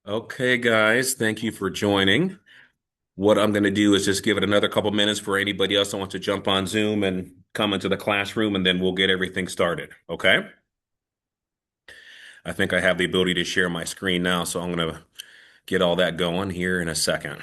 Okay, guys, thank you for joining. What I'm going to do is just give it another couple minutes for anybody else that wants to jump on Zoom and come into the classroom, and then we'll get everything started. Okay? I think I have the ability to share my screen now, so I'm going to get all that going here in a second.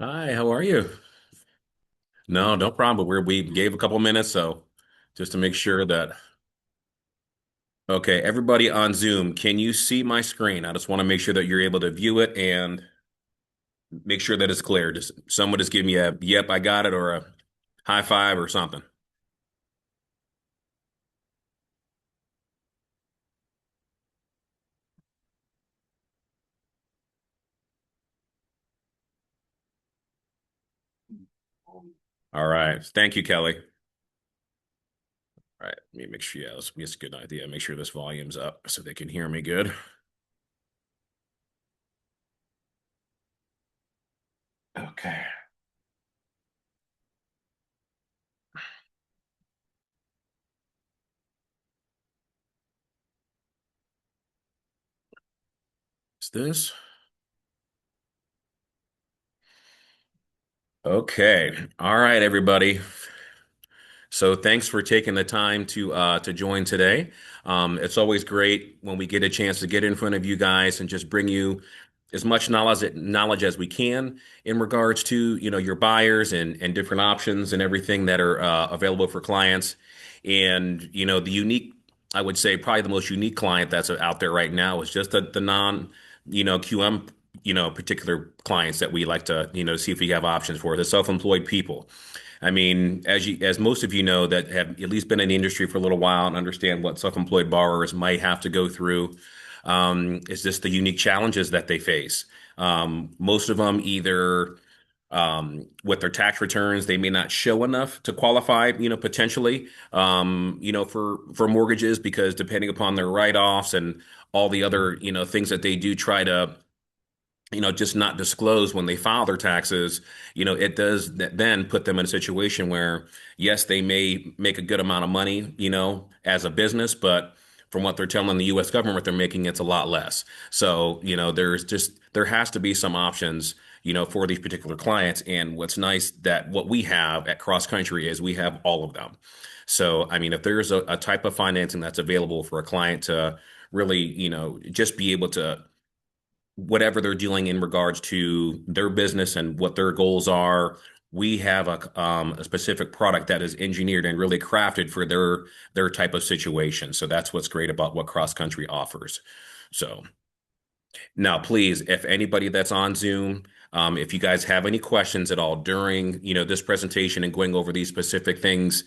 Hi, how are you? No, no problem. We gave a couple minutes, so just to make sure that. Okay, everybody on Zoom, can you see my screen? I just want to make sure that you're able to view it and make sure that it's clear. Just someone just give me a yep, I got it, or a high five or something. All right. Thank you, Kelly. All right. Let me make sure. Yeah, that's a good idea. Make sure this volume's up so they can hear me good. Okay. Is this? Okay. All right, everybody. So thanks for taking the time to join today. It's always great when we get a chance to get in front of you guys and just bring you as much knowledge as we can in regards to your buyers and different options and everything that are available for clients. And the unique, I would say probably the most unique client that's out there right now is just the non QM particular clients that we like to see if we have options for the self-employed people. I mean, as most of you know that have at least been in the industry for a little while and understand what self-employed borrowers might have to go through, is just the unique challenges that they face. Most of them either with their tax returns, they may not show enough to qualify, potentially, for mortgages because depending upon their write-offs and all the other, things that they do try to just not disclose when they file their taxes, it does then put them in a situation where, yes, they may make a good amount of money, as a business, but from what they're telling the U.S. government, they're making it's a lot less. So, there has to be some options, for these particular clients. And what's nice that what we have at CrossCountry is we have all of them. So, I mean, if there's a type of financing that's available for a client to really, just be able to whatever they're doing in regards to their business and what their goals are. We have a specific product that is engineered and really crafted for their type of situation. So that's what's great about what Cross Country offers. So now, please, if anybody that's on Zoom, if you guys have any questions at all during, this presentation and going over these specific things,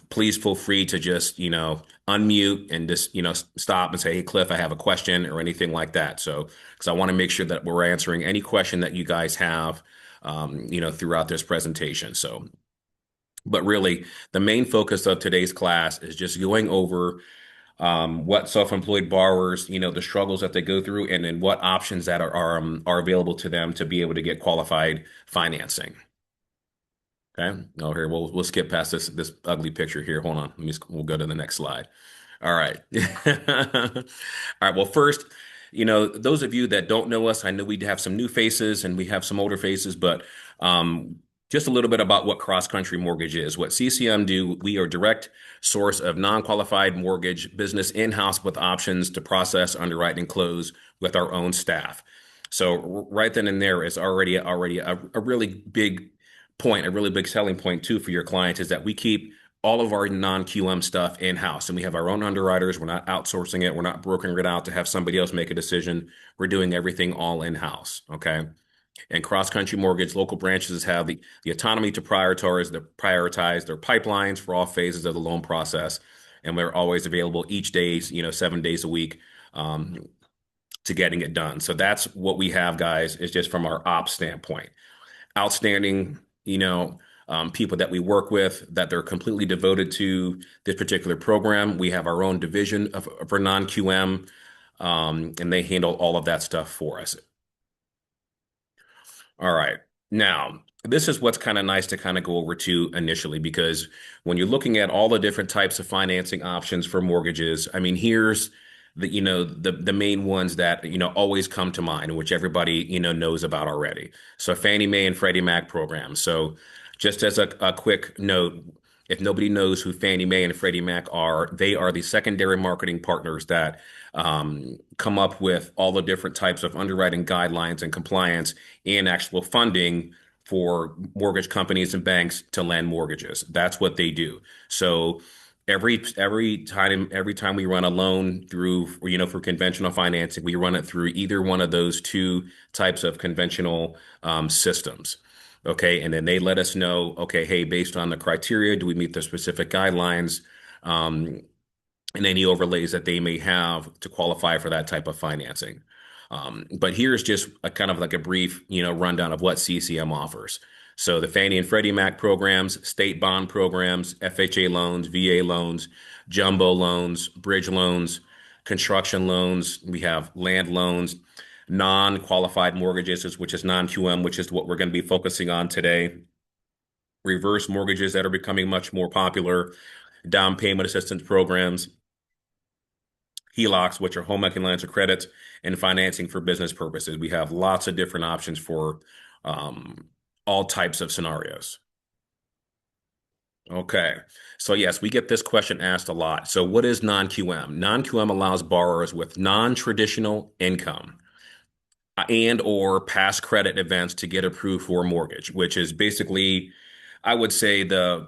please feel free to just, unmute and just, stop and say, "Hey, Cliff, I have a question," or anything like that. So, because I want to make sure that we're answering any question that you guys have, throughout this presentation. So, But really, the main focus of today's class is just going over what self-employed borrowers, the struggles that they go through, and then what options that are available to them to be able to get qualified financing. Okay. Oh, here we'll skip past this ugly picture here. Hold on. We'll go to the next slide. All right. All right. Well, first, those of you that don't know us, I know we have some new faces and we have some older faces, but um, just a little bit about what CrossCountry Mortgage is. What CCM do, we are direct source of non-qualified mortgage business in-house with options to process, underwrite, and close with our own staff. So right then and there is already a really big point, a really big selling point too for your clients is that we keep all of our non-QM stuff in-house and we have our own underwriters. We're not outsourcing it. We're not brokering it out to have somebody else make a decision. We're doing everything all in-house. Okay. And CrossCountry Mortgage local branches have the autonomy to prioritize their pipelines for all phases of the loan process. And we're always available each day, 7 days a week, um, to getting it done. So that's what we have, guys, is just from our ops standpoint outstanding, people that we work with that they're completely devoted to this particular program. We have our own division for non-QM, and they handle all of that stuff for us. All right. Now, this is what's kind of nice to kind of go over to initially, because when you're looking at all the different types of financing options for mortgages, I mean, here's the main ones that, always come to mind, which everybody, knows about already. So Fannie Mae and Freddie Mac programs. So just as a quick note, if nobody knows who Fannie Mae and Freddie Mac are, they are the secondary marketing partners that come up with all the different types of underwriting guidelines and compliance and actual funding for mortgage companies and banks to lend mortgages. That's what they do. So every time we run a loan through, for conventional financing, we run it through either one of those two types of conventional systems. Okay, and then they let us know, okay, hey, based on the criteria, do we meet the specific guidelines? Um, and any overlays that they may have to qualify for that type of financing. But here's just a kind of like a brief, rundown of what CCM offers. So the Fannie and Freddie Mac programs, state bond programs, FHA loans, VA loans, jumbo loans, bridge loans, construction loans. We have land loans, non-qualified mortgages, which is non-QM, which is what we're going to be focusing on today. Reverse mortgages that are becoming much more popular, down payment assistance programs, HELOCs, which are home equity lines of credit, and financing for business purposes. We have lots of different options for um, all types of scenarios. Okay. So yes, we get this question asked a lot. So what is non-QM? Non-QM allows borrowers with non-traditional income and or past credit events to get approved for a mortgage, which is basically, I would say the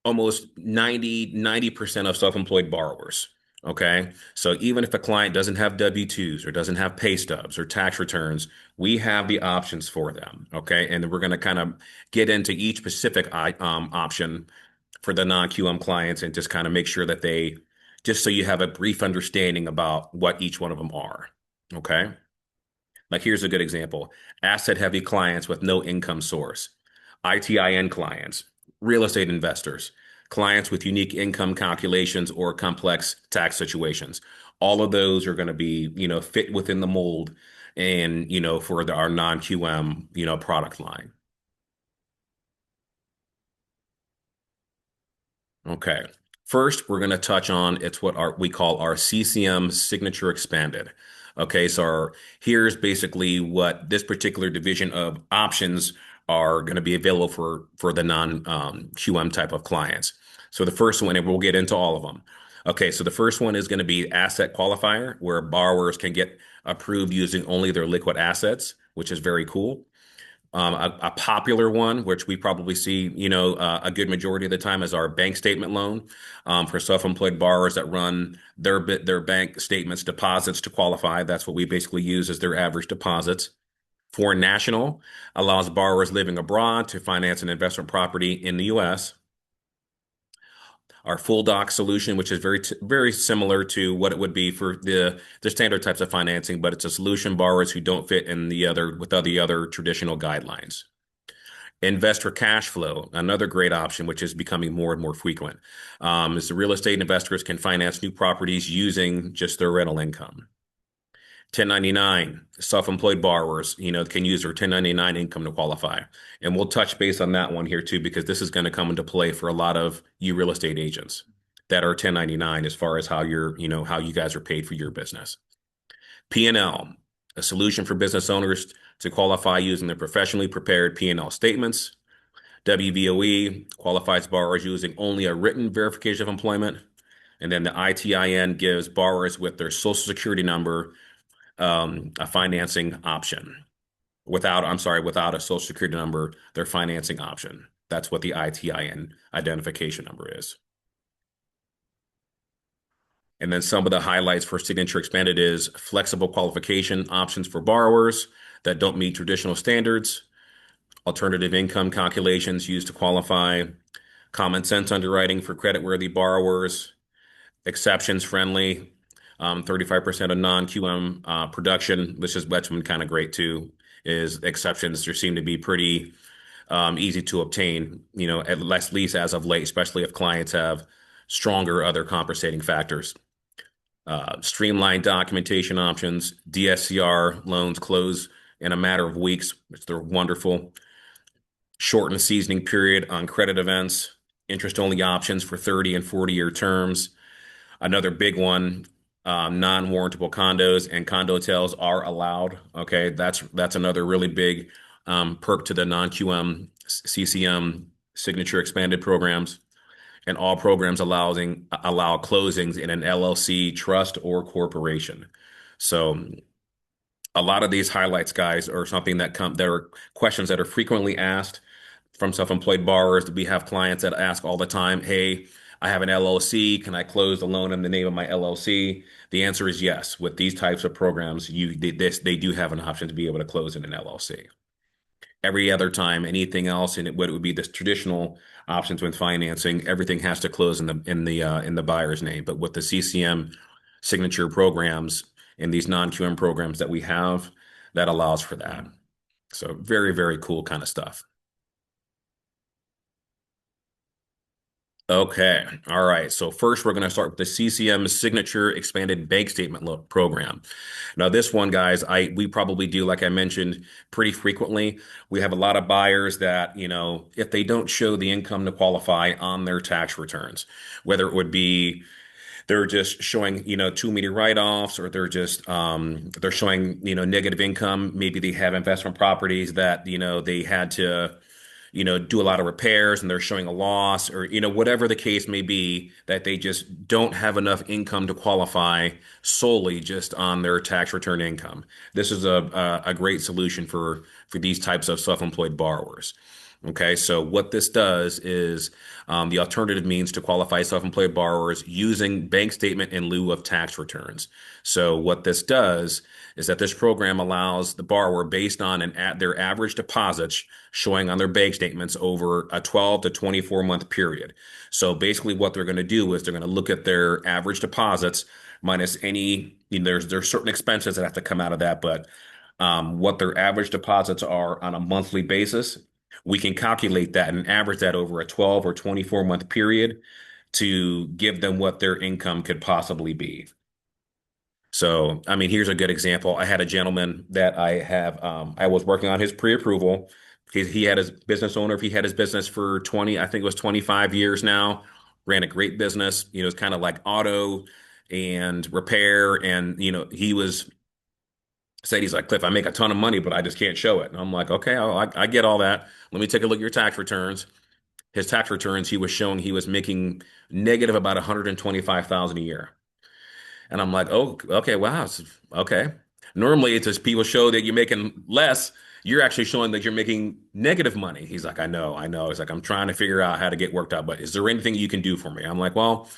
almost 90% of self-employed borrowers. Okay. So even if a client doesn't have W-2s or doesn't have pay stubs or tax returns, we have the options for them. Okay. And we're going to kind of get into each specific option for the non-QM clients and just kind of make sure that just so you have a brief understanding about what each one of them are. Okay. Like here's a good example. Asset heavy clients with no income source, ITIN clients, real estate investors, clients with unique income calculations or complex tax situations. All of those are going to be, fit within the mold and, for our non-QM, product line. Okay. First, we're going to touch on it's what we call our CCM signature expanded. Okay, so here's basically what this particular division of options are going to be available for the non QM type of clients. So the first one, and we'll get into all of them. Okay, so the first one is going to be asset qualifier, where borrowers can get approved using only their liquid assets, which is very cool. A popular one, which we probably see, a good majority of the time, is our bank statement loan for self-employed borrowers that run their bank statements deposits to qualify. That's what we basically use as their average deposits. Foreign national allows borrowers living abroad to finance an investment property in the U.S. Our full doc solution, which is very similar to what it would be for the standard types of financing, but it's a solution borrowers who don't fit in with the other traditional guidelines. Investor cash flow, another great option, which is becoming more and more frequent, is the real estate investors can finance new properties using just their rental income. 1099, self-employed borrowers, can use their 1099 income to qualify. And we'll touch base on that one here too, because this is going to come into play for a lot of you real estate agents that are 1099 as far as how how you guys are paid for your business. P&L, a solution for business owners to qualify using the professionally prepared P&L statements. WVOE qualifies borrowers using only a written verification of employment. And then the ITIN gives borrowers with their social security number a financing option. Without a social security number, their financing option. That's what the ITIN identification number is. And then some of the highlights for Signature Expanded is flexible qualification options for borrowers that don't meet traditional standards, alternative income calculations used to qualify, common sense underwriting for creditworthy borrowers, exceptions friendly, 35% of non-QM production, which is that's been kind of great too, is exceptions. There seem to be pretty easy to obtain, at least as of late, especially if clients have stronger other compensating factors. Streamlined documentation options, DSCR loans close in a matter of weeks, which they're wonderful. Shortened seasoning period on credit events, interest-only options for 30 and 40-year terms. Another big one, non-warrantable condos and condo hotels are allowed. Okay, that's another really big perk to the non-QM CCM signature expanded programs. And all programs allow closings in an LLC, trust, or corporation. So a lot of these highlights, guys, are something that are questions that are frequently asked from self-employed borrowers. We have clients that ask all the time, "Hey, I have an LLC. Can I close the loan in the name of my LLC?" The answer is yes. With these types of programs, they do have an option to be able to close in an LLC. Every other time, anything else, and what it would be the traditional options when financing, everything has to close in the buyer's name. But with the CCM signature programs and these non-QM programs that we have, that allows for that. So very, very cool kind of stuff. Okay. All right. So first, we're going to start with the CCM Signature Expanded Bank Statement Program. Now, this one, guys, we probably do, like I mentioned, pretty frequently. We have a lot of buyers that, if they don't show the income to qualify on their tax returns, whether it would be they're just showing, too many write-offs, or they're showing, negative income. Maybe they have investment properties that, they had to do a lot of repairs and they're showing a loss, or, whatever the case may be, that they just don't have enough income to qualify solely just on their tax return income. This is a great solution for these types of self-employed borrowers. Okay, so what this does is the alternative means to qualify self-employed borrowers using bank statement in lieu of tax returns. So what this does is that this program allows the borrower, based on their average deposits showing on their bank statements over a 12 to 24 month period. So basically what they're going to do is they're going to look at their average deposits minus any, there's certain expenses that have to come out of that, but what their average deposits are on a monthly basis. We can calculate that and average that over a 12 or 24-month period to give them what their income could possibly be. So, I mean, here's a good example. I had a gentleman that I was working on his pre-approval. He had his business owner. He had his business for 20, I think it was 25 years now, ran a great business. It's kind of like auto and repair. And, he's like, "Cliff, I make a ton of money, but I just can't show it." And I'm like, "Okay, I get all that. Let me take a look at your tax returns." His tax returns, he was showing he was making negative about 125,000 a year. And I'm like, "Oh, okay, wow, okay." Normally, it's just people show that you're making less. You're actually showing that you're making negative money. He's like, I know. He's like, "I'm trying to figure out how to get worked out, but is there anything you can do for me?" I'm like, "Well,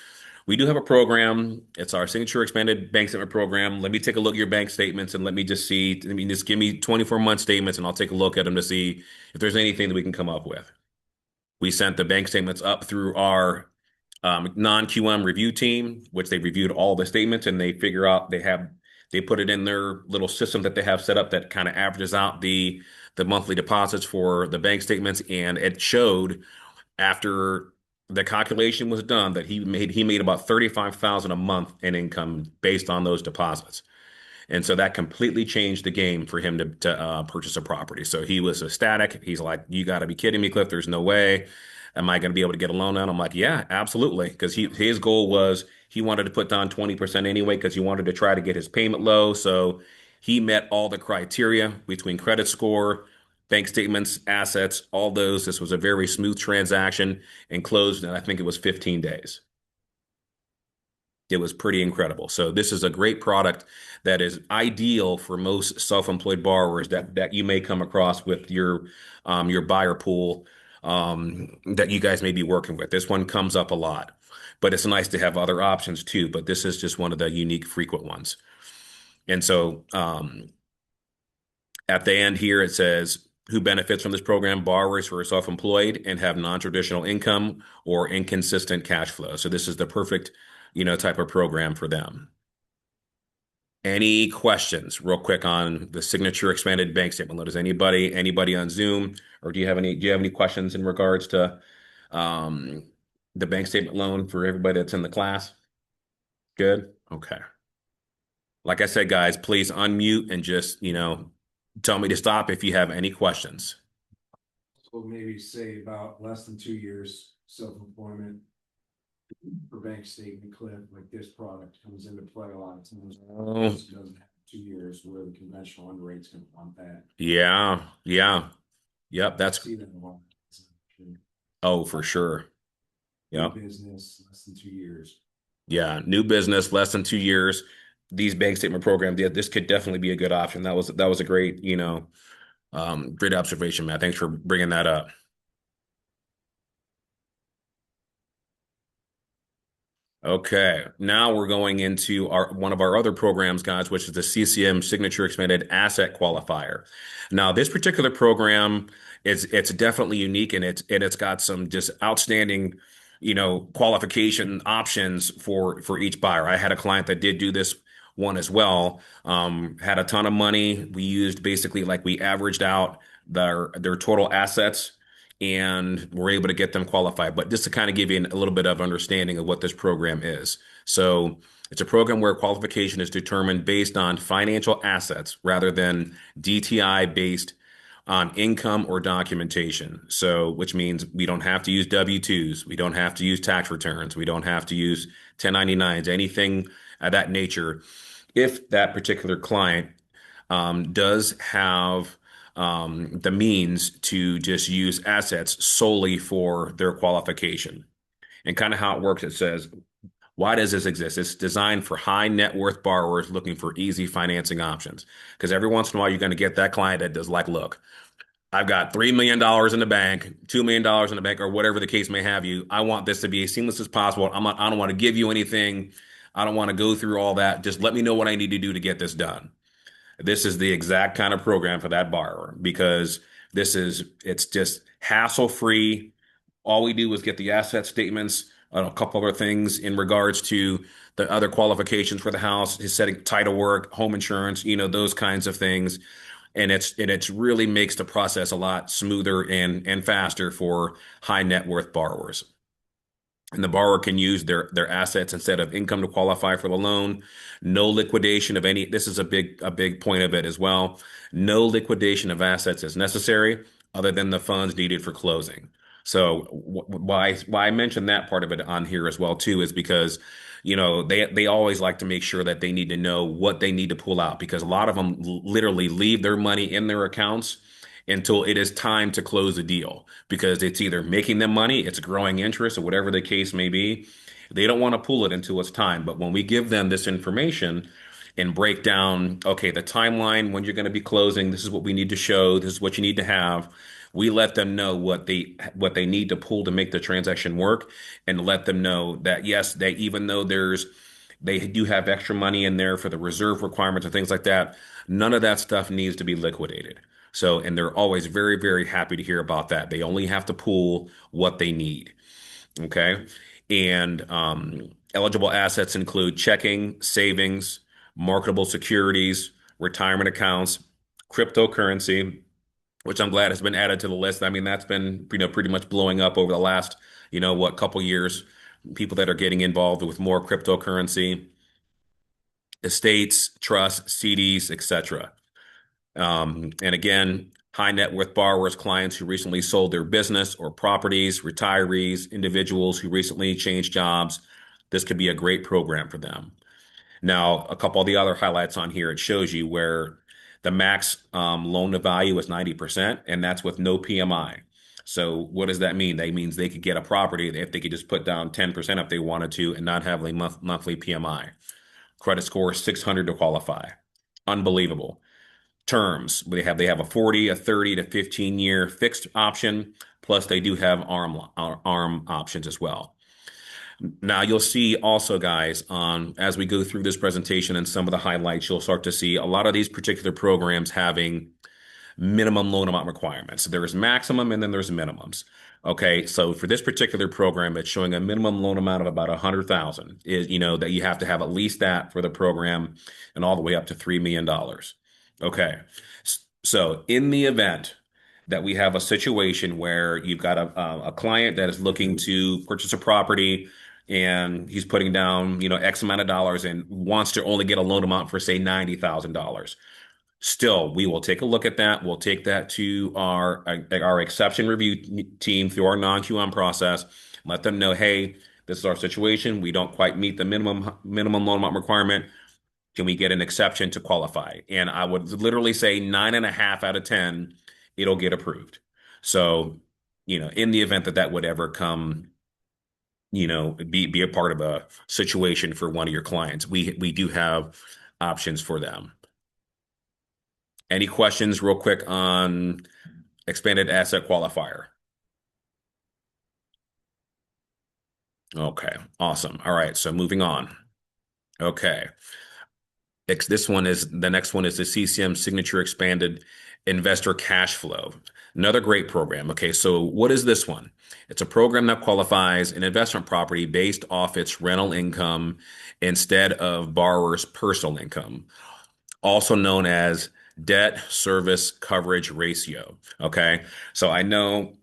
we do have a program. It's our signature expanded bank statement program. Let me take a look at your bank statements and let me just see. I mean, just give me 24-month statements and I'll take a look at them to see if there's anything that we can come up with." We sent the bank statements up through our non-QM review team, which they reviewed all the statements, and they put it in their little system that they have set up that kind of averages out the monthly deposits for the bank statements, and it showed after the calculation was done that he made about 35,000 a month in income based on those deposits. And so that completely changed the game for him to purchase a property. So he was ecstatic. He's like, "You got to be kidding me, Cliff. There's no way. Am I going to be able to get a loan now?" I'm like, "Yeah, absolutely." Because his goal was he wanted to put down 20% anyway because he wanted to try to get his payment low. So he met all the criteria between credit score, bank statements, assets, all those. This was a very smooth transaction and closed in, I think it was 15 days. It was pretty incredible. So this is a great product that is ideal for most self-employed borrowers that you may come across with your buyer pool that you guys may be working with. This one comes up a lot, but it's nice to have other options too. But this is just one of the unique, frequent ones. And so at the end here, it says who benefits from this program: borrowers who are self-employed and have non-traditional income or inconsistent cash flow. So this is the perfect, type of program for them. Any questions, real quick, on the signature expanded bank statement loan? Does anybody on Zoom, or do you have any questions in regards to um, the bank statement loan for everybody that's in the class? Good. Okay. Like I said, guys, please unmute and just tell me to stop if you have any questions. So maybe say about less than 2 years self-employment for bank statement cliff, like this product comes into play a lot of times. Oh, It doesn't have 2 years where the conventional underwrite's gonna want that. yeah, yeah, yep. I That's see that a lot. oh for sure. New Yep. business, less than 2 years. Yeah, new business, less than 2 years. These bank statement programs, yeah, this could definitely be a good option. That was a great, great observation, Matt. Thanks for bringing that up. Okay, now we're going into our one of our other programs, guys, which is the CCM Signature Expanded Asset Qualifier. Now, this particular program it's definitely unique, and it's got some just outstanding, qualification options for each buyer. I had a client that did do this one as well. Had a ton of money. We used basically like we averaged out their total assets and we're able to get them qualified. But just to kind of give you a little bit of understanding of what this program is. So it's a program where qualification is determined based on financial assets rather than DTI based on income or documentation. So, which means we don't have to use W-2s, we don't have to use tax returns, we don't have to use 1099s, anything of that nature. If that particular client does have the means to just use assets solely for their qualification. And kind of how it works, it says, why does this exist? It's designed for high net worth borrowers looking for easy financing options. Because every once in a while, you're going to get that client that does like, look, I've got $3 million in the bank, $2 million in the bank, or whatever the case may have you. I want this to be as seamless as possible. I don't want to give you anything. I don't want to go through all that. Just let me know what I need to do to get this done. This is the exact kind of program for that borrower because it's just hassle free. All we do is get the asset statements, a couple other things in regards to the other qualifications for the house, his setting title work, home insurance, those kinds of things. And it's really makes the process a lot smoother and faster for high net worth borrowers. And the borrower can use their assets instead of income to qualify for the loan. No liquidation of any. This is a big point of it as well. No liquidation of assets is necessary other than the funds needed for closing. So why I mentioned that part of it on here as well too is because they always like to make sure that they need to know what they need to pull out because a lot of them literally leave their money in their accounts until it is time to close the deal because it's either making them money, it's growing interest, or whatever the case may be. They don't want to pull it until it's time. But when we give them this information and break down, okay, the timeline when you're going to be closing, this is what we need to show, this is what you need to have. We let them know what they need to pull to make the transaction work, and let them know that yes, they even though they do have extra money in there for the reserve requirements and things like that, none of that stuff needs to be liquidated. So, and they're always very, very happy to hear about that. They only have to pool what they need. Okay. And eligible assets include checking, savings, marketable securities, retirement accounts, cryptocurrency. which I'm glad has been added to the list. I mean, that's been, pretty much blowing up over the last, couple years. People that are getting involved with more cryptocurrency, estates, trusts, CDs, etc. And again, high net worth borrowers, clients who recently sold their business or properties, retirees, individuals who recently changed jobs. This could be a great program for them. Now, a couple of the other highlights on here, it shows you where the max loan to value is 90%, and that's with no PMI. So what does that mean? That means they could get a property if they could just put down 10% if they wanted to and not have a monthly PMI. Credit score 600 to qualify. Unbelievable. Terms, they have a 40, a 30 to 15 year fixed option, plus they do have arm options as well. Now you'll see also, guys, as we go through this presentation and some of the highlights, you'll start to see a lot of these particular programs having minimum loan amount requirements. There's maximum and then there's minimums. Okay, so for this particular program, it's showing a minimum loan amount of about 100,000 is, that you have to have at least that for the program and all the way up to $3 million. Okay, so in the event that we have a situation where you've got a client that is looking to purchase a property and he's putting down, X amount of dollars and wants to only get a loan amount for say $90,000. Still, we will take a look at that. We'll take that to our exception review team through our non-QM process. Let them know, hey, this is our situation. We don't quite meet the minimum loan amount requirement. Can we get an exception to qualify? And I would literally say 9.5 out of 10, it'll get approved. So, in the event that that would ever come, be a part of a situation for one of your clients, we do have options for them. Any questions real quick on expanded asset qualifier? Okay, awesome. All right, so moving on. Okay. The next one is the CCM Signature Expanded Investor Cash Flow. Another great program. Okay, so what is this one? It's a program that qualifies an investment property based off its rental income instead of borrower's personal income, also known as debt service coverage ratio. Okay, so I know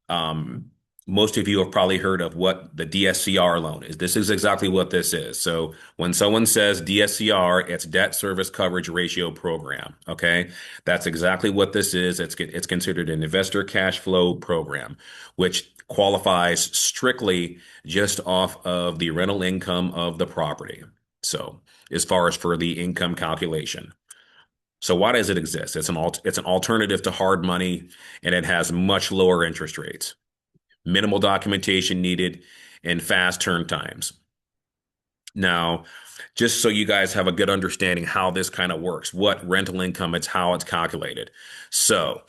um, most of you have probably heard of what the DSCR loan is. This is exactly what this is. So when someone says DSCR, it's debt service coverage ratio program. Okay, that's exactly what this is. It's considered an investor cash flow program, which qualifies strictly just off of the rental income of the property. So as far as for the income calculation. So why does it exist? It's an alternative to hard money, and it has much lower interest rates, minimal documentation needed, and fast turn times. Now, just so you guys have a good understanding how this kind of works, what rental income, it's how it's calculated. So,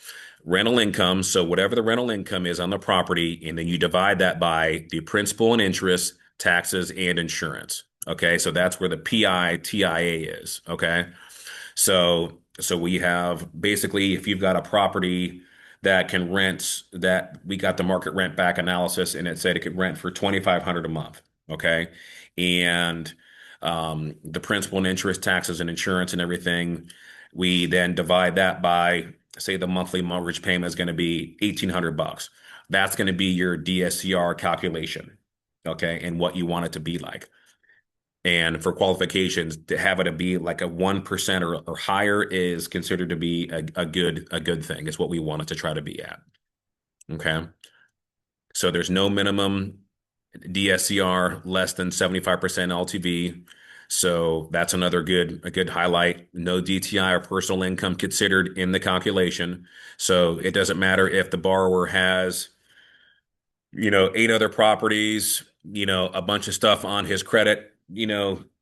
rental income, so whatever the rental income is on the property, and then you divide that by the principal and interest, taxes, and insurance. Okay, so that's where the PITIA is. Okay. So we have basically, if you've got a property that can rent, that we got the market rent back analysis and it said it could rent for 2,500 a month. Okay. And the principal and interest, taxes and insurance and everything, we then divide that by, say, the monthly mortgage payment is going to be 1,800 bucks. That's going to be your DSCR calculation. Okay. And what you want it to be like. And for qualifications, to have it to be like a 1% or higher is considered to be a good thing. It's what we want it to try to be at. Okay. So there's no minimum DSCR less than 75% LTV. So that's a good highlight. No DTI or personal income considered in the calculation. So it doesn't matter if the borrower has, eight other properties, a bunch of stuff on his credit,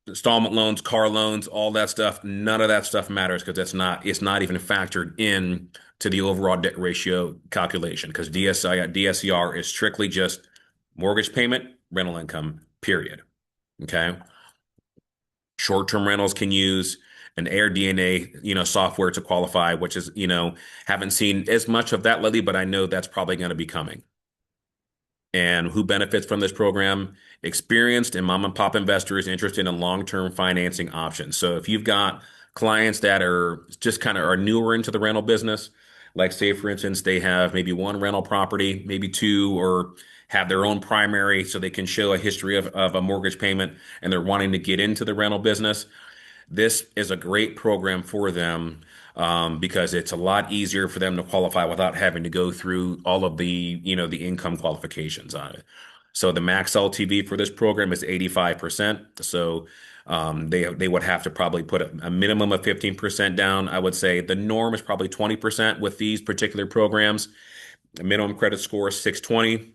installment loans, car loans, all that stuff. None of that stuff matters because it's not even factored in to the overall debt ratio calculation because DSCR is strictly just mortgage payment, rental income, period. Okay. Short-term rentals can use an AirDNA, software to qualify, which is, haven't seen as much of that lately, but I know that's probably going to be coming. And who benefits from this program? Experienced and mom and pop investors interested in long-term financing options. So if you've got clients that are just kind of are newer into the rental business, Like say, for instance, they have maybe one rental property, maybe two, or have their own primary so they can show a history of a mortgage payment and they're wanting to get into the rental business. This is a great program for them because it's a lot easier for them to qualify without having to go through all of the income qualifications on it. So the max LTV for this program is 85%. So they would have to probably put a minimum of 15% down. I would say the norm is probably 20% with these particular programs. The minimum credit score is 620,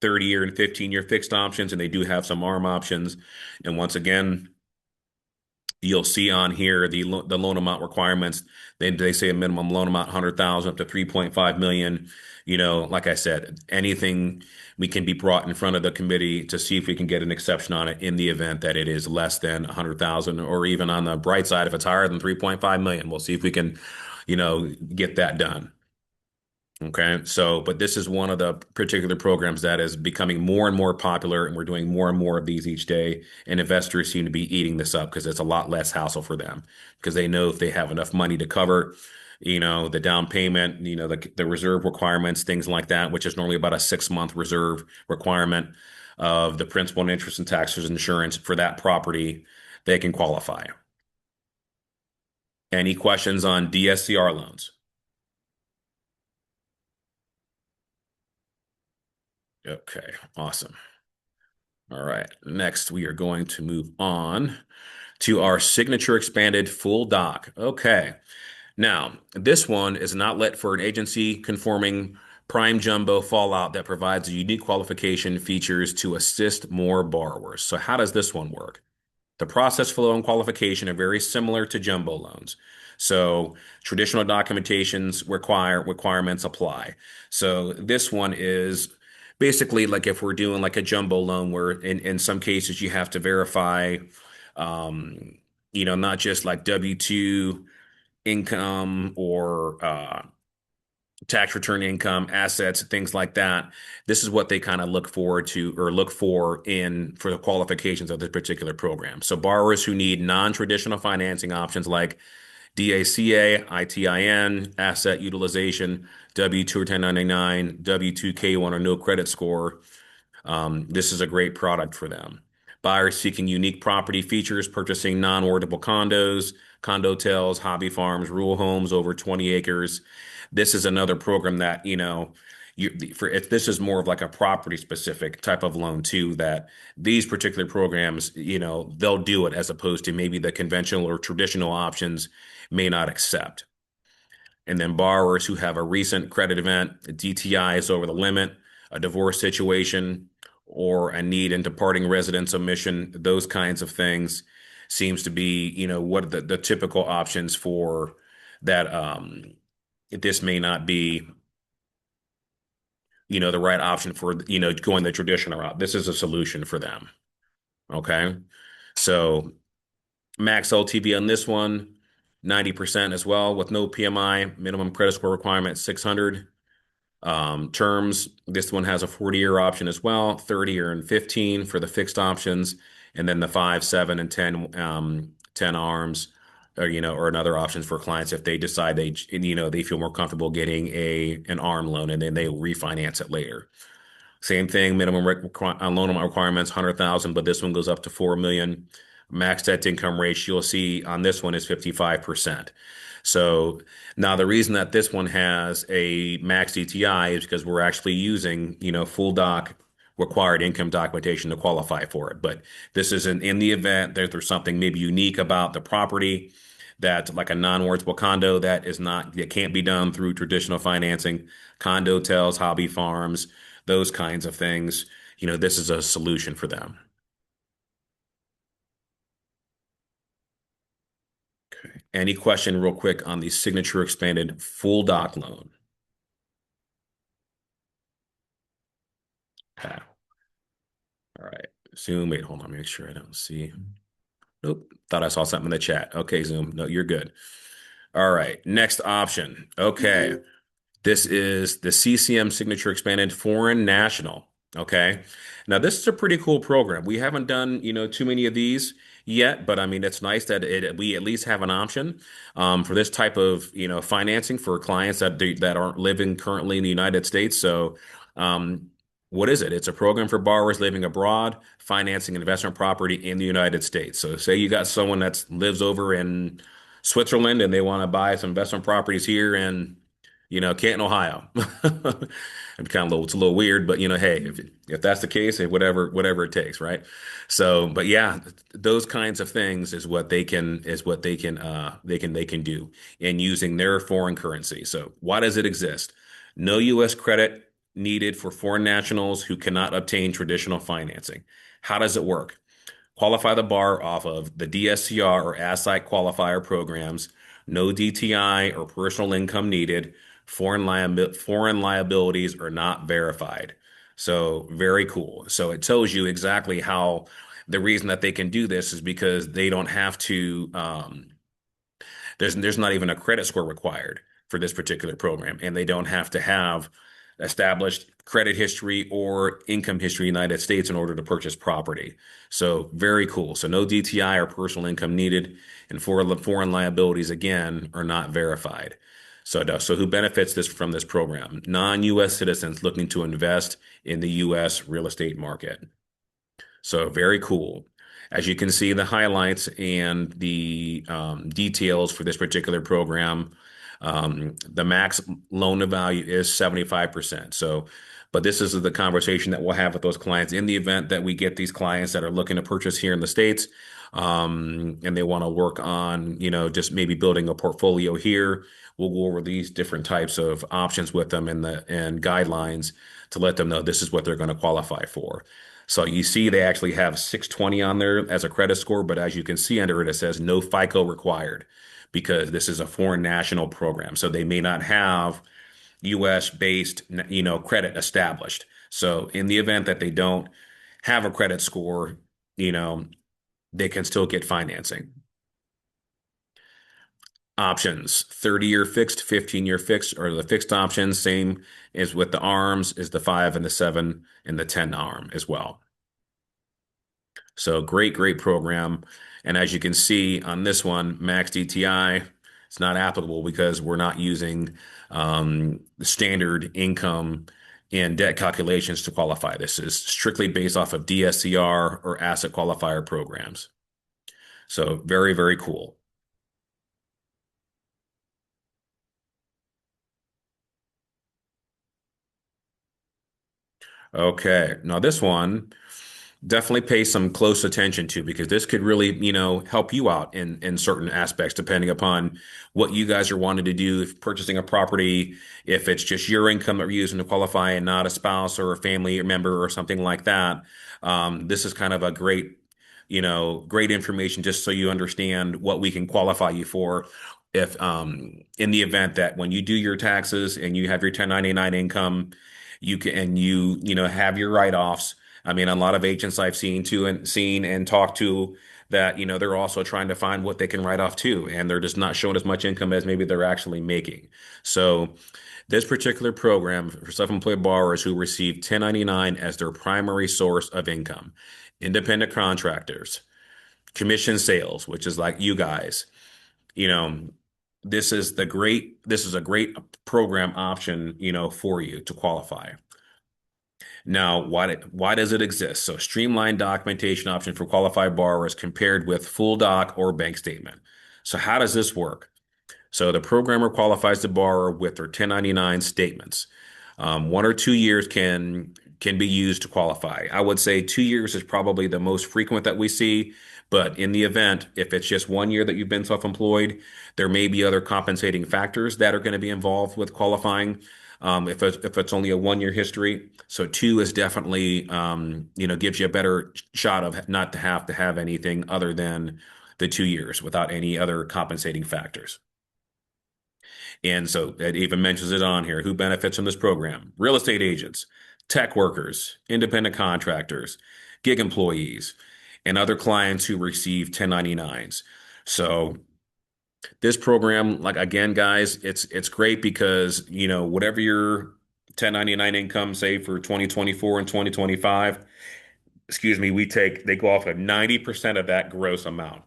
30-year and 15-year fixed options, and they do have some ARM options. And once again, you'll see on here the loan amount requirements. They say a minimum loan amount 100,000 up to 3.5 million. Like I said, anything we can be brought in front of the committee to see if we can get an exception on it in the event that it is less than 100,000, or even on the bright side, if it's higher than 3.5 million, we'll see if we can, get that done. Okay. So, but this is one of the particular programs that is becoming more and more popular, and we're doing more and more of these each day. And investors seem to be eating this up because it's a lot less hassle for them because they know if they have enough money to cover, the down payment, the reserve requirements, things like that, which is normally about a 6-month reserve requirement of the principal and interest and taxes insurance for that property, they can qualify. Any questions on DSCR loans? Okay, awesome. All right. Next, we are going to move on to our signature expanded full doc. Okay. Now, this one is an outlet for an agency conforming prime jumbo fallout that provides unique qualification features to assist more borrowers. So, how does this one work? The process flow and qualification are very similar to jumbo loans. So traditional documentations requirements apply. So this one is basically like if we're doing like a jumbo loan where in some cases you have to verify not just like W-2 income or tax return income, assets, things like that. This is what they kind of look forward to or look for the qualifications of this particular program. So borrowers who need non-traditional financing options like DACA, ITIN, asset utilization, W-2 or 1099, W-2K1 or no credit score, this is a great product for them. Buyers seeking unique property features, purchasing non-wardable condos, condo hotels, hobby farms, rural homes over 20 acres. This is another program that, this is more of like a property specific type of loan too, that these particular programs, they'll do it as opposed to maybe the conventional or traditional options may not accept. And then borrowers who have a recent credit event, a DTI is over the limit, a divorce situation, or a need in departing residence omission, those kinds of things seems to be, what the typical options for that. This may not be, the right option for, going the traditional route. This is a solution for them. Okay. So max LTV on this one, 90% as well with no PMI, minimum credit score requirement 600. Terms, this one has a 40-year option as well, 30-year and 15 for the fixed options, and then the 5, 7, and 10 arms, or another options for clients if they decide they feel more comfortable getting an arm loan and then they refinance it later. Same thing, minimum loan amount requirements, 100,000, but this one goes up to 4 million. Max debt to income ratio you'll see on this one is 55%. So now the reason that this one has a max DTI is because we're actually using, full doc required income documentation to qualify for it. But this isn't in the event that there's something maybe unique about the property that like a non-warrantable condo that can't be done through traditional financing, condo hotels, hobby farms, those kinds of things. This is a solution for them. Okay. Any question real quick on the signature expanded full doc loan? Okay. All right. Zoom, wait, hold on, make sure I don't see. Nope. Thought I saw something in the chat. Okay, Zoom. No, you're good. All right. Next option. Okay. This is the CCM Signature Expanded Foreign National. Okay. Now, this is a pretty cool program. We haven't done, too many of these. yet, but I mean, it's nice that we at least have an option for this type of, financing for clients that aren't living currently in the United States. So, um, what is it? It's a program for borrowers living abroad, financing investment property in the United States. So, say you got someone that lives over in Switzerland and they want to buy some investment properties here in, Canton, Ohio. I'm kind of it's a little weird, but hey, if that's the case, whatever it takes, right? So, but yeah, those kinds of things is what they can do in using their foreign currency. So, why does it exist? No U.S. credit needed for foreign nationals who cannot obtain traditional financing. How does it work? Qualify the bar off of the DSCR or asset qualifier programs, no DTI or personal income needed, foreign liabilities are not verified. So very cool. So it tells you exactly how the reason that they can do this is because they don't have to there's not even a credit score required for this particular program, and they don't have to have established credit history or income history in the United States in order to purchase property. So very cool. So no DTI or personal income needed, and foreign liabilities again are not verified. So who benefits from this program? Non-U.S. citizens looking to invest in the U.S. real estate market. So very cool. As you can see, the highlights and the details for this particular program, the max loan to value is 75%. So, but this is the conversation that we'll have with those clients in the event that we get these clients that are looking to purchase here in the States, and they want to work on, just maybe building a portfolio here. We'll go over these different types of options with them and guidelines to let them know this is what they're going to qualify for. So you see they actually have 620 on there as a credit score, but as you can see under it, it says no FICO required because this is a foreign national program. So they may not have US based, credit established. So in the event that they don't have a credit score, you know, they can still get financing. Options, 30-year fixed, 15-year fixed, or the fixed options, same as with the ARMs, is the 5 and the 7 and the 10 ARM as well. So great program. And as you can see on this one, max DTI, it's not applicable because we're not using the standard income and debt calculations to qualify. This is strictly based off of DSCR or asset qualifier programs. So very cool. Okay. Now this one definitely pay some close attention to because this could really, help you out in certain aspects depending upon what you guys are wanting to do. If purchasing a property, if it's just your income that you're using to qualify and not a spouse or a family member or something like that, this is kind of a great information just so you understand what we can qualify you for. If in the event that when you do your taxes and you have your 1099 income, you can and have your write-offs. I mean, a lot of agents I've seen and talked to that, they're also trying to find what they can write off too, and they're just not showing as much income as maybe they're actually making. So this particular program for self-employed borrowers who receive 1099 as their primary source of income, independent contractors, commission sales, which is like you guys, you know, this is a great program option, for you to qualify. Now, why does it exist? So, streamlined documentation option for qualified borrowers compared with full doc or bank statement. So, how does this work? So the programmer qualifies the borrower with their 1099 statements. 1 or 2 years can be used to qualify. I would say 2 years is probably the most frequent that we see. But in the event, if it's just 1 year that you've been self-employed, there may be other compensating factors that are going to be involved with qualifying. If it's only a 1 year history, so two is definitely gives you a better shot of not to have anything other than the 2 years without any other compensating factors. And so it even mentions it on here. Who benefits from this program? Real estate agents, tech workers, independent contractors, gig employees, and other clients who receive 1099s. So this program, like again, guys, it's great because, whatever your 1099 income, say for 2024 and 2025, excuse me, they go off of 90% of that gross amount,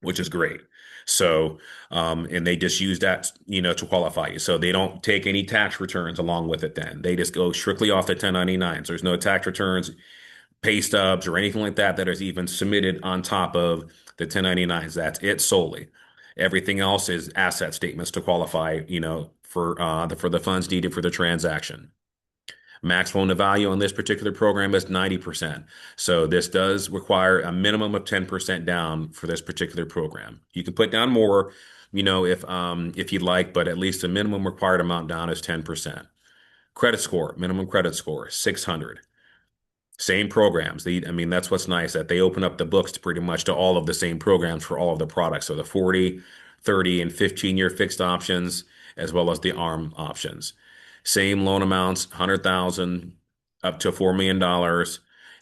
which is great. So, and they just use that, to qualify you. So they don't take any tax returns along with it then. They just go strictly off the 1099s. There's no tax returns, pay stubs, or anything like that that is even submitted on top of the 1099s. That's it solely. Everything else is asset statements to qualify, for the funds needed for the transaction. Max loan to value on this particular program is 90%. So this does require a minimum of 10% down for this particular program. You can put down more, if you'd like, but at least the minimum required amount down is 10%. Credit score, minimum credit score, 600. Same programs. I mean, that's what's nice that they open up the books to pretty much to all of the same programs for all of the products. So the 40, 30, and 15-year fixed options, as well as the ARM options. Same loan amounts, 100,000 up to $4 million.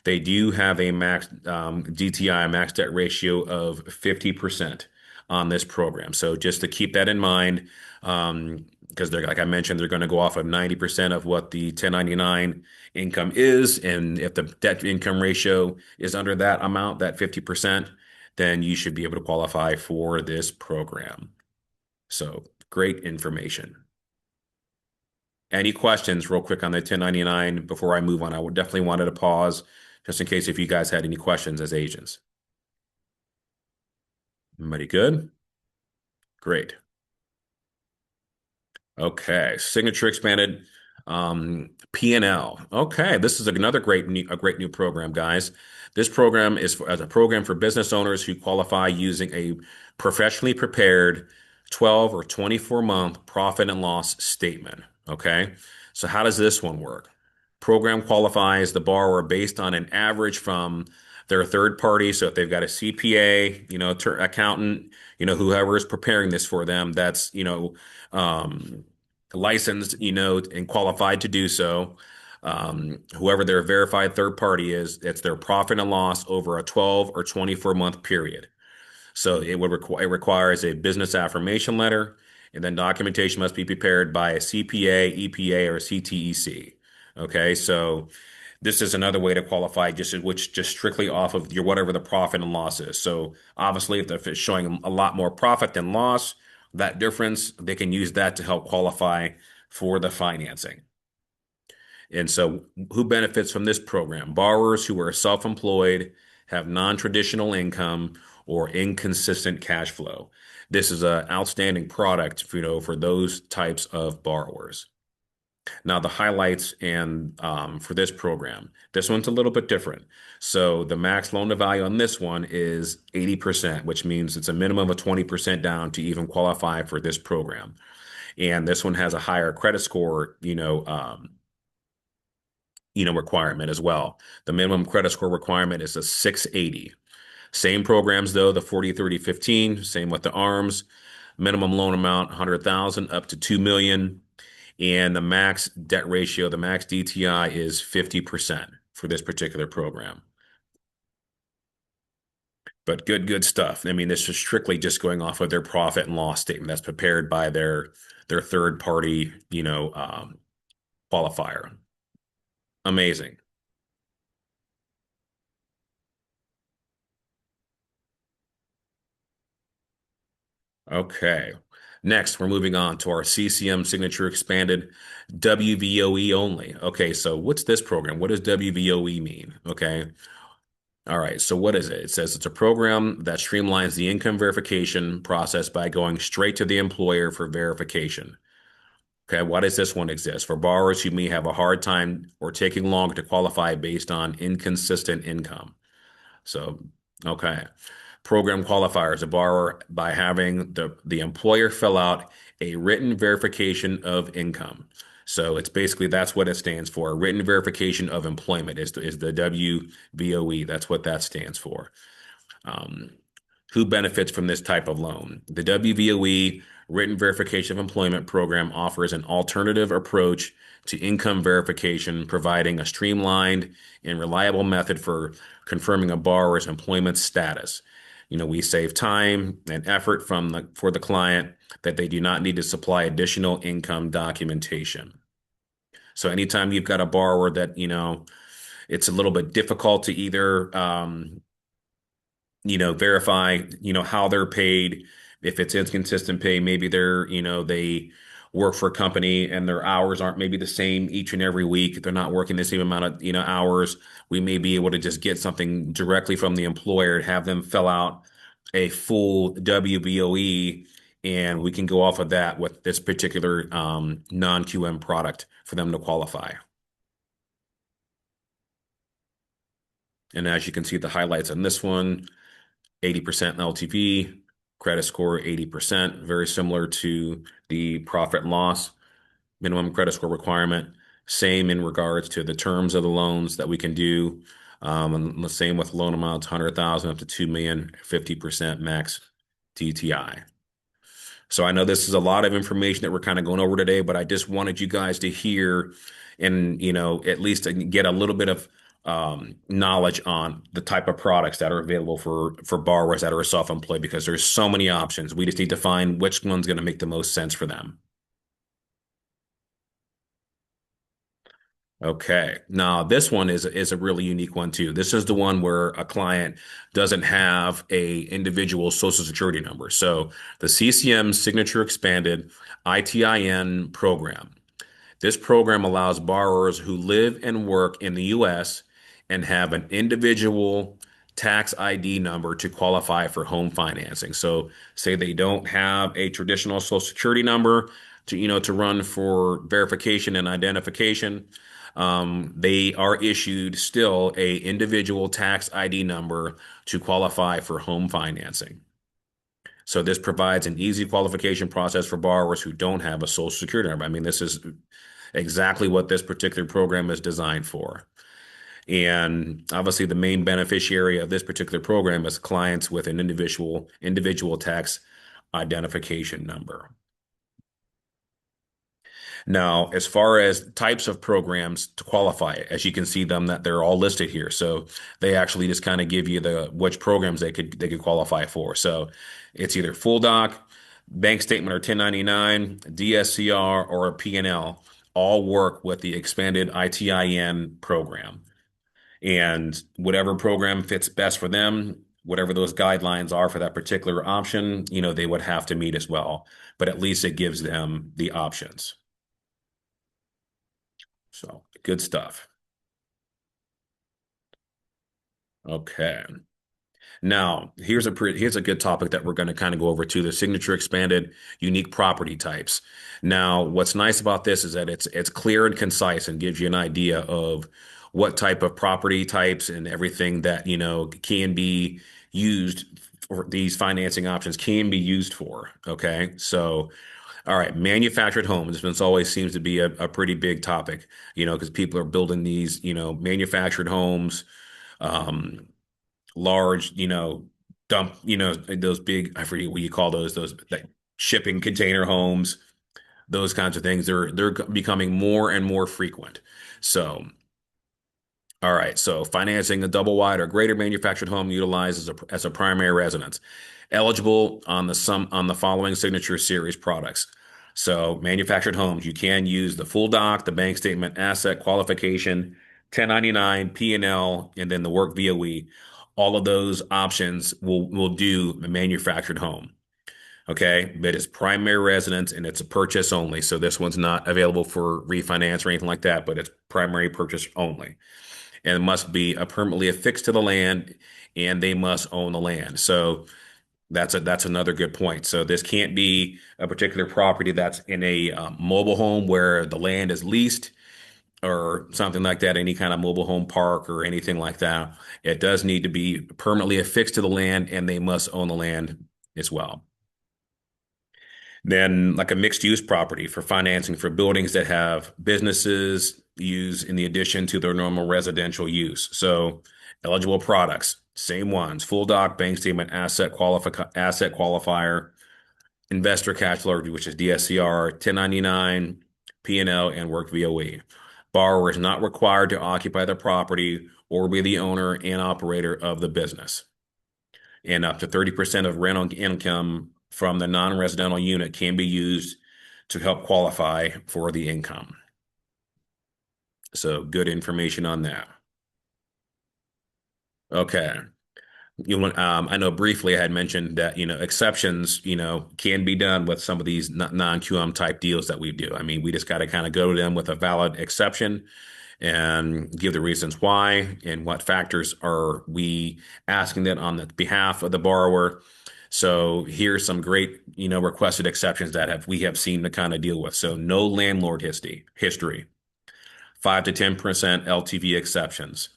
They do have a max DTI, max debt ratio of 50% on this program. So just to keep that in mind, because they're, like I mentioned, they're going to go off of 90% of what the 1099 income is. And if the debt to income ratio is under that amount, that 50%, then you should be able to qualify for this program. So great information. Any questions real quick on the 1099 before I move on? I would definitely wanted to pause just in case if you guys had any questions as agents. Everybody good? Great. Okay, signature expanded P&L. Okay, this is another a great new program, guys. This program is as a program for business owners who qualify using a professionally prepared 12 or 24-month profit and loss statement. Okay, so how does this one work? Program qualifies the borrower based on an average from their third party. So if they've got a CPA, accountant, whoever is preparing this for them, that's, um, licensed, and qualified to do so. Whoever their verified third party is, it's their profit and loss over a 12 or 24-month period. So it requires a business affirmation letter, and then documentation must be prepared by a CPA, EPA, or CTEC. Okay, so this is another way to qualify, just strictly off of your whatever the profit and loss is. So obviously, if it's showing a lot more profit than loss, that difference they can use that to help qualify for the financing. And so, who benefits from this program? Borrowers who are self-employed, have non-traditional income, or inconsistent cash flow. This is an outstanding product, for those types of borrowers. Now, the highlights and for this program, this one's a little bit different. So the max loan to value on this one is 80%, which means it's a minimum of 20% down to even qualify for this program. And this one has a higher credit score, requirement as well. The minimum credit score requirement is a 680. Same programs though, the 40, 30, 15, same with the ARMs. Minimum loan amount 100,000 up to 2 million. And the max debt ratio, the max DTI is 50% for this particular program. But good stuff. I mean, this is strictly just going off of their profit and loss statement that's prepared by their third party, qualifier. Amazing. Okay. Next, we're moving on to our CCM signature expanded WVOE only. Okay, so what's this program? What does WVOE mean? Okay. All right, so what is it? It says it's a program that streamlines the income verification process by going straight to the employer for verification. Okay, why does this one exist? For borrowers who may have a hard time or taking long to qualify based on inconsistent income. So, okay. Program qualifiers a borrower by having the employer fill out a written verification of income. So it's basically that's what it stands for. Written verification of employment is the WVOE. That's what that stands for. Um, who benefits from this type of loan? The WVOE Written Verification of Employment Program offers an alternative approach to income verification, providing a streamlined and reliable method for confirming a borrower's employment status. We save time and effort for the client that they do not need to supply additional income documentation. So anytime you've got a borrower that, it's a little bit difficult to either verify, how they're paid. If it's inconsistent pay, maybe they work for a company and their hours aren't maybe the same each and every week. They're not working the same amount of, hours. We may be able to just get something directly from the employer, have them fill out a full WBOE, and we can go off of that with this particular non-QM product for them to qualify. And as you can see, the highlights on this one, 80% LTV, credit score 80%, very similar to the profit and loss minimum credit score requirement. Same in regards to the terms of the loans that we can do. And the same with loan amounts, 100,000 up to 2 million, 50% max DTI. So I know this is a lot of information that we're kind of going over today, but I just wanted you guys to hear and, at least get a little bit of knowledge on the type of products that are available for borrowers that are self-employed because there's so many options. We just need to find which one's going to make the most sense for them. Okay. Now this one is a really unique one too. This is the one where a client doesn't have a individual social security number. So the CCM Signature Expanded ITIN program. This program allows borrowers who live and work in the US and have an individual tax ID number to qualify for home financing. So say they don't have a traditional social security number to run for verification and identification. They are issued still a individual tax ID number to qualify for home financing. So this provides an easy qualification process for borrowers who don't have a social security number. I mean, this is exactly what this particular program is designed for. And obviously, the main beneficiary of this particular program is clients with an individual tax identification number. Now, as far as types of programs to qualify, as you can see them that they're all listed here. So they actually just kind of give you the which programs they could qualify for. So it's either full doc, bank statement or 1099, DSCR or a P&L all work with the expanded ITIN program. And whatever program fits best for them, whatever those guidelines are for that particular option, they would have to meet as well. But at least it gives them the options. So good stuff. Okay. Now, here's a good topic that we're going to kind of go over too, the signature expanded unique property types. Now, what's nice about this is that it's clear and concise and gives you an idea of what type of property types and everything that, can be used for these financing options can be used for. Okay. So, all right, manufactured homes. This always seems to be a pretty big topic, because people are building these, manufactured homes. Um, Large, dump, those big, I forget what you call those like shipping container homes, those kinds of things. They're becoming more and more frequent. So, all right, so financing a double wide or greater manufactured home utilized as a primary residence, eligible on the following signature series products. So manufactured homes, you can use the full doc, the bank statement, asset qualification, 1099, P&L, and then the work VOE. All of those options will do a manufactured home. Okay, but it's primary residence and it's a purchase only. So this one's not available for refinance or anything like that, but it's primary purchase only and must be permanently affixed to the land, and they must own the land. So that's another good point. So this can't be a particular property that's in a mobile home where the land is leased or something like that, any kind of mobile home park or anything like that. It does need to be permanently affixed to the land, and they must own the land as well. Then, like a mixed use property for financing for buildings that have businesses use in the addition to their normal residential use. So, eligible products, same ones, full doc, bank statement, asset qualifier, investor cash flow, which is DSCR, 1099, P&L, and work VOE. Borrower is not required to occupy the property or be the owner and operator of the business, and up to 30% of rental income from the non-residential unit can be used to help qualify for the income. So good information on that. Okay. I know briefly I had mentioned that, exceptions, can be done with some of these non-QM type deals that we do. I mean, we just got to kind of go to them with a valid exception and give the reasons why and what factors are we asking that on the behalf of the borrower. So here's some great, requested exceptions that we have seen to kind of deal with. So no landlord history, 5 to 10% LTV exceptions,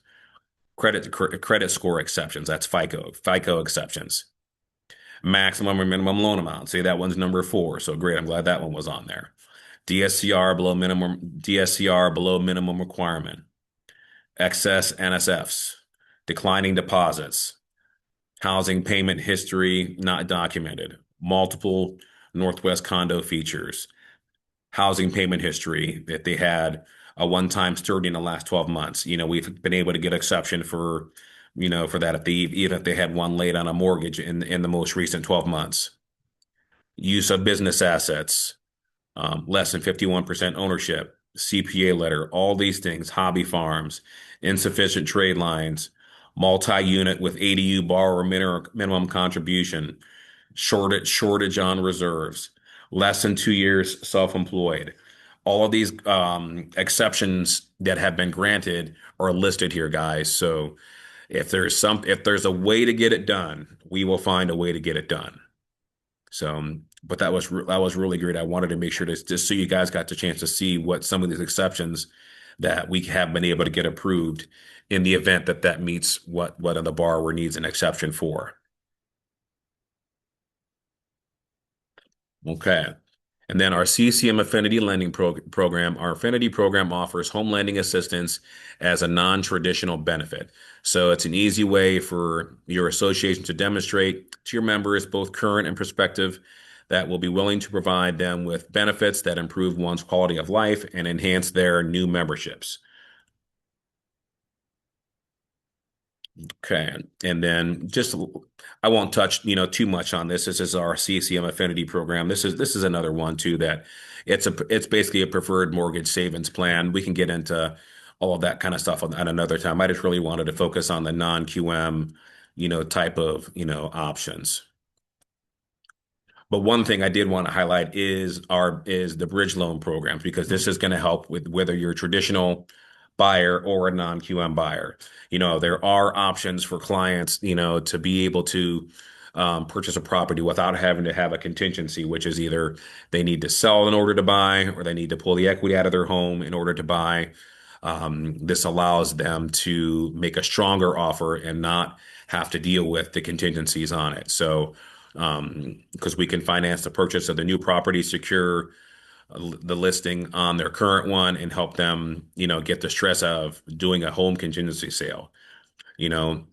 credit score exceptions. That's FICO exceptions. Maximum or minimum loan amount. Say that one's number four. So great. I'm glad that one was on there. DSCR below minimum requirement. Excess NSFs. Declining deposits. Housing payment history not documented. Multiple Northwest condo features. Housing payment history if they had a one-time sturdy in the last 12 months. We've been able to get exception for that if even if they had one late on a mortgage in the most recent 12 months. Use of business assets, less than 51% ownership, CPA letter, all these things, hobby farms, insufficient trade lines, multi-unit with ADU borrower minimum contribution, shortage on reserves, less than 2 years self-employed. All of these exceptions that have been granted are listed here, guys. So if there's a way to get it done, we will find a way to get it done. So, but that was really great. I wanted to make sure to just so you guys got the chance to see what some of these exceptions that we have been able to get approved in the event that that meets what the borrower needs an exception for. Okay. And then our CCM Affinity Lending Program, our Affinity program offers home lending assistance as a non-traditional benefit. So it's an easy way for your association to demonstrate to your members, both current and prospective, that will be willing to provide them with benefits that improve one's quality of life and enhance their new memberships. Okay. And then just I won't touch, too much on this. This is our CCM Affinity program. This is another one too that it's basically a preferred mortgage savings plan. We can get into all of that kind of stuff at another time. I just really wanted to focus on the non-QM, type of, options. But one thing I did want to highlight is the bridge loan programs because this is going to help with whether you're a traditional buyer or a non-QM buyer. There are options for clients, to be able to purchase a property without having to have a contingency, which is either they need to sell in order to buy or they need to pull the equity out of their home in order to buy. This allows them to make a stronger offer and not have to deal with the contingencies on it. So, because we can finance the purchase of the new property, secure the listing on their current one, and help them, get the stress of doing a home contingency sale. You know,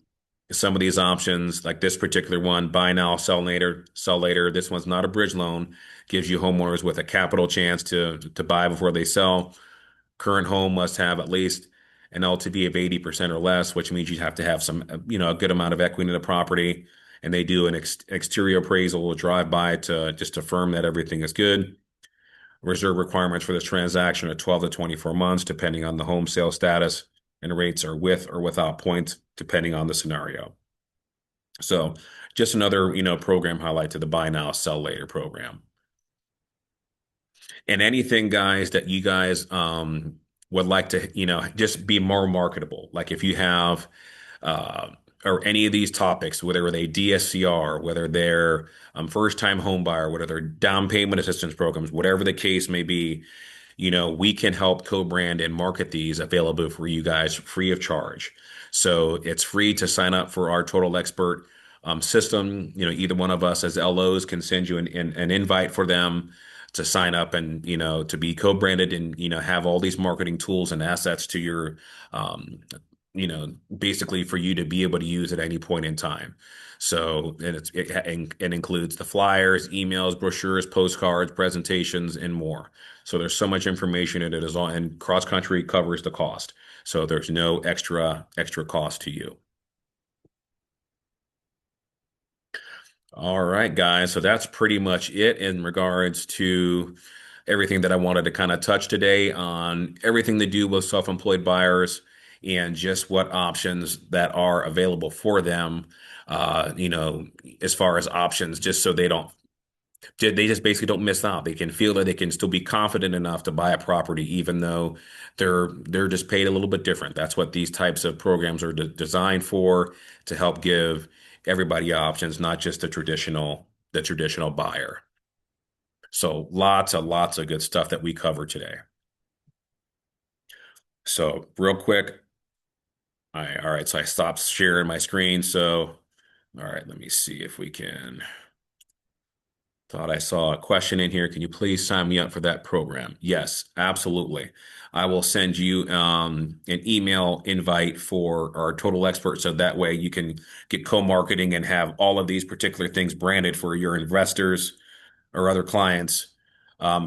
some of these options, like this particular one, buy now, sell later, sell later. This one's not a bridge loan, gives you homeowners with a capital chance to buy before they sell. Current home must have at least an LTV of 80% or less, which means you have to have some, a good amount of equity in the property. And they do an exterior appraisal, drive by to just affirm that everything is good. Reserve requirements for this transaction are 12 to 24 months, depending on the home sale status, and rates are with or without points, depending on the scenario. So just another, program highlight to the buy now, sell later program. And anything, guys, that you guys would like to, just be more marketable. Like if you have or any of these topics, whether they DSCR, whether they're first-time home buyer, whether they're down payment assistance programs, whatever the case may be, we can help co-brand and market these available for you guys free of charge. So it's free to sign up for our Total Expert system. Either one of us as LOs can send you an invite for them to sign up and, to be co-branded and, have all these marketing tools and assets to your, basically for you to be able to use at any point in time. So, and it includes the flyers, emails, brochures, postcards, presentations, and more. So there's so much information in it as all, and CrossCountry covers the cost. So there's no extra cost to you. All right, guys. So that's pretty much it in regards to everything that I wanted to kind of touch today on everything to do with self-employed buyers and just what options that are available for them, as far as options, just so they just basically don't miss out. They can feel that they can still be confident enough to buy a property, even though they're just paid a little bit different. That's what these types of programs are designed for, to help give everybody options, not just the traditional buyer. So lots of good stuff that we cover today. So real quick, all right. So I stopped sharing my screen. So all right, let me see if we can. Thought I saw a question in here. Can you please sign me up for that program? Yes, absolutely. I will send you an email invite for our total expert, so that way you can get co-marketing and have all of these particular things branded for your investors or other clients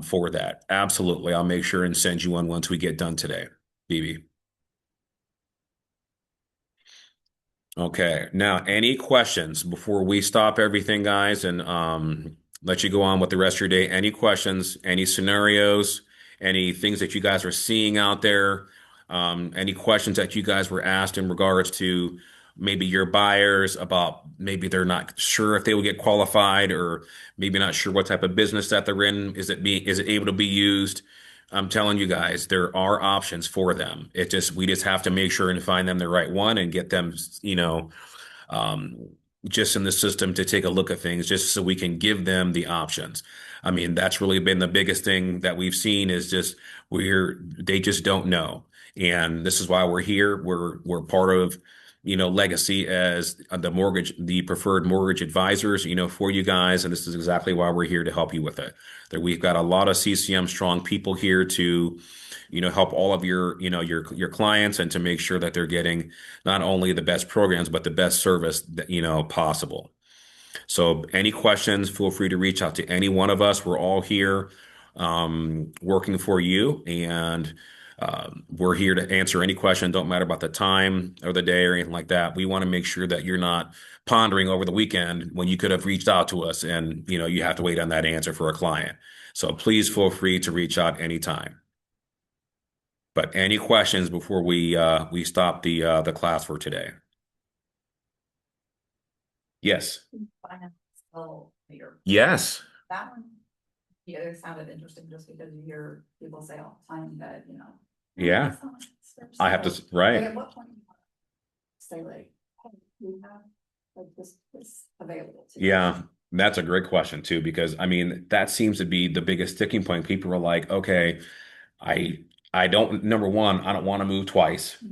for that. Absolutely. I'll make sure and send you one once we get done today, BB. Okay. Now, any questions before we stop everything, guys, and let you go on with the rest of your day? Any questions, any scenarios, any things that you guys are seeing out there? Any questions that you guys were asked in regards to maybe your buyers about maybe they're not sure if they will get qualified, or maybe not sure what type of business that they're in? Is it able to be used? I'm telling you guys, there are options for them. We just have to make sure and find them the right one and get them, um, just in the system to take a look at things, just so we can give them the options. I mean, that's really been the biggest thing that we've seen, is just they just don't know. And this is why we're here. We're part of, legacy as the preferred mortgage advisors, for you guys. And this is exactly why we're here, to help you with it. That we've got a lot of CCM strong people here to, help all of your clients, and to make sure that they're getting not only the best programs, but the best service that, possible. So any questions, feel free to reach out to any one of us. We're all here working for you, and we're here to answer any question. Don't matter about the time or the day or anything like that. We want to make sure that you're not pondering over the weekend when you could have reached out to us, and you have to wait on that answer for a client. So please feel free to reach out anytime. But any questions before we stop the class for today? Yes. Finance still later. Yes. That one, the other sounded interesting just because you hear people say all the time that, "Oh, Yeah. that's not fair." I have to, So, right. like, at what point do you want to say like, hey, we have like this available to you? Yeah. That's a great question too, because I mean, that seems to be the biggest sticking point. People are like, okay, I I don't, number one, I don't want to move twice.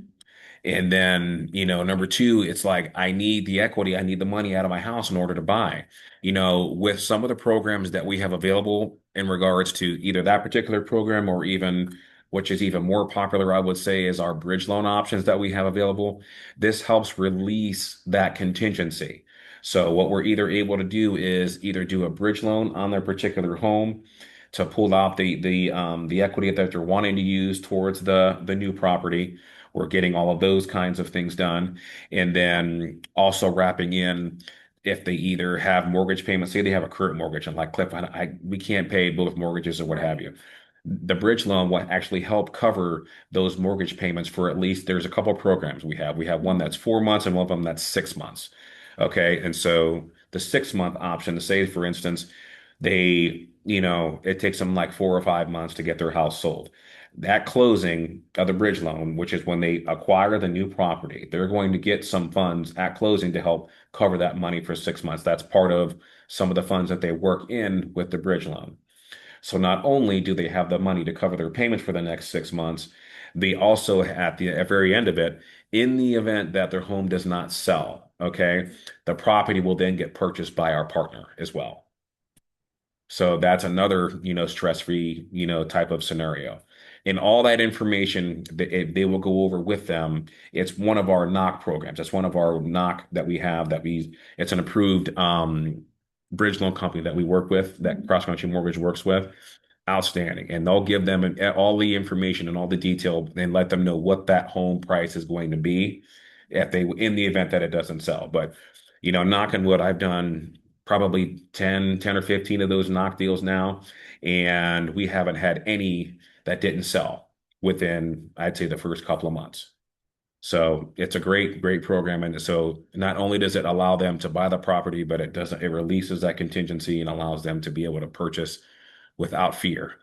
And then, number two, it's like I need the equity, I need the money out of my house in order to buy. With some of the programs that we have available in regards to either that particular program, or even, which is even more popular, I would say, is our bridge loan options that we have available. This helps release that contingency. So what we're either able to do is either do a bridge loan on their particular home to pull out the equity that they're wanting to use towards the new property. We're getting all of those kinds of things done. And then also wrapping in, if they either have mortgage payments, say they have a current mortgage, and like, Cliff, we can't pay both mortgages or what have you. The bridge loan will actually help cover those mortgage payments for at least, there's a couple of programs we have. We have one that's 4 months, and one of them that's 6 months. Okay. And so the 6 month option, to say, for instance, it takes them like 4 or 5 months to get their house sold. That closing of the bridge loan, which is when they acquire the new property, they're going to get some funds at closing to help cover that money for 6 months. That's part of some of the funds that they work in with the bridge loan. So not only do they have the money to cover their payments for the next 6 months, they also, at very end of it, in the event that their home does not sell, okay, the property will then get purchased by our partner as well. So that's another, stress-free, type of scenario. And all that information they will go over with them. It's one of our knock programs. It's one of our knock that we have, it's an approved bridge loan company that we work with, that CrossCountry Mortgage works with. Outstanding. And they'll give them all the information and all the detail, and let them know what that home price is going to be in the event that it doesn't sell. But, knock on wood, I've done probably 10 or 15 of those knock deals now, and we haven't had any that didn't sell within, I'd say, the first couple of months. So it's a great program. And so not only does it allow them to buy the property, but it releases that contingency and allows them to be able to purchase without fear.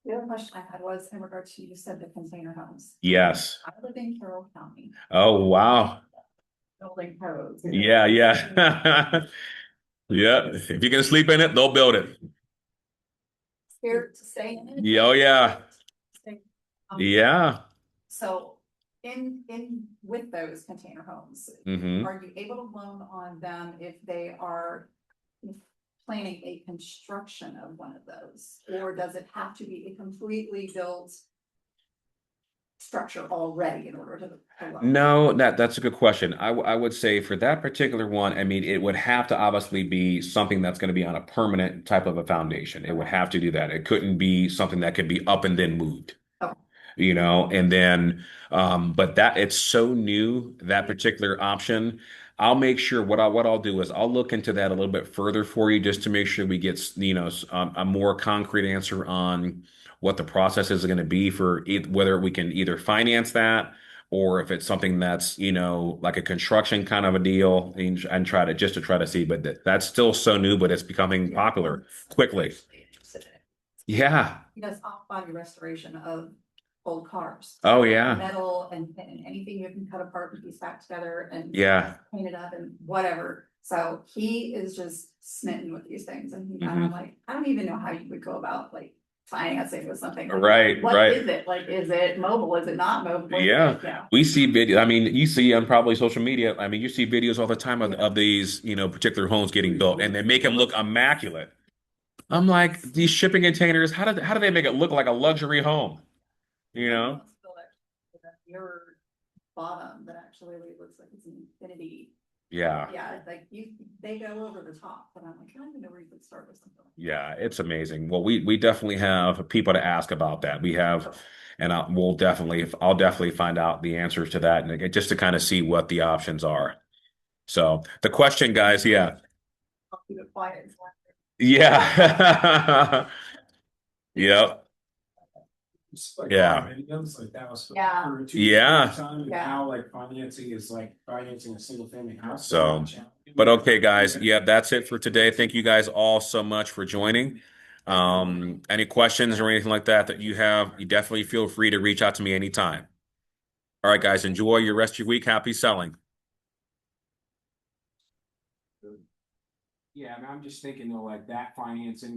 The other question I had was in regard to, you said the container homes. Yes. I live in Carroll County, Oh, wow. building codes. Yeah, yeah. Yeah. If you can sleep in it, they'll build it. Scared to stay in it. Yeah, oh, yeah. Um, Yeah. So with those container homes, Hmm. are you able to loan on them if they are planning a construction of one of those? Or does it have to be a completely built structure already in order to loan? No, that's a good question. I would say for that particular one, I mean, it would have to obviously be something that's going to be on a permanent type of a foundation. It would have to do that. It couldn't be something that could be up and then moved. Okay. And then but that it's so new, that particular option. I'll make sure what I'll do is I'll look into that a little bit further for you just to make sure we get a more concrete answer on what the process is going to be for whether we can either finance that or if it's something that's like a construction kind of a deal, and try to see. But that's still so new, but it's becoming popular quickly. Yeah. He does off body restoration of old cars. Oh, yeah. Metal and anything you can cut apart and piece back together and Yeah. paint it up and whatever. So he is just smitten with these things, and I'm like, I don't even know how you would go about like financing with something. Like, Right, what right. is it? Like, is it mobile? Is it not mobile? Yeah. Yeah. We see video. I mean, you see on probably social media. I mean, you see videos all the time Yeah. of these, particular homes getting built, and they make them look immaculate. I'm like, these shipping containers, how do they make it look like a luxury home? You know? Your bottom that actually looks like it's an infinity. Yeah. Yeah, like they go over the top, but I'm like, I don't even know where you could start with something. Yeah, it's amazing. Well, we definitely have people to ask about that. We have, and I'll definitely find out the answers to that, and just to kind of see what the options are. So the question, guys, yeah, I'll keep it quiet. yeah, yep, It's like yeah, videos like that was Yeah. for a yeah. time and Yeah. how like financing is like financing a single family house. So, but okay, guys, yeah, that's it for today. Thank you guys all so much for joining. Any questions or anything like that you have, you definitely feel free to reach out to me anytime. All right, guys, enjoy your rest of your week. Happy selling. Yeah, I mean, I'm just thinking though, like that financing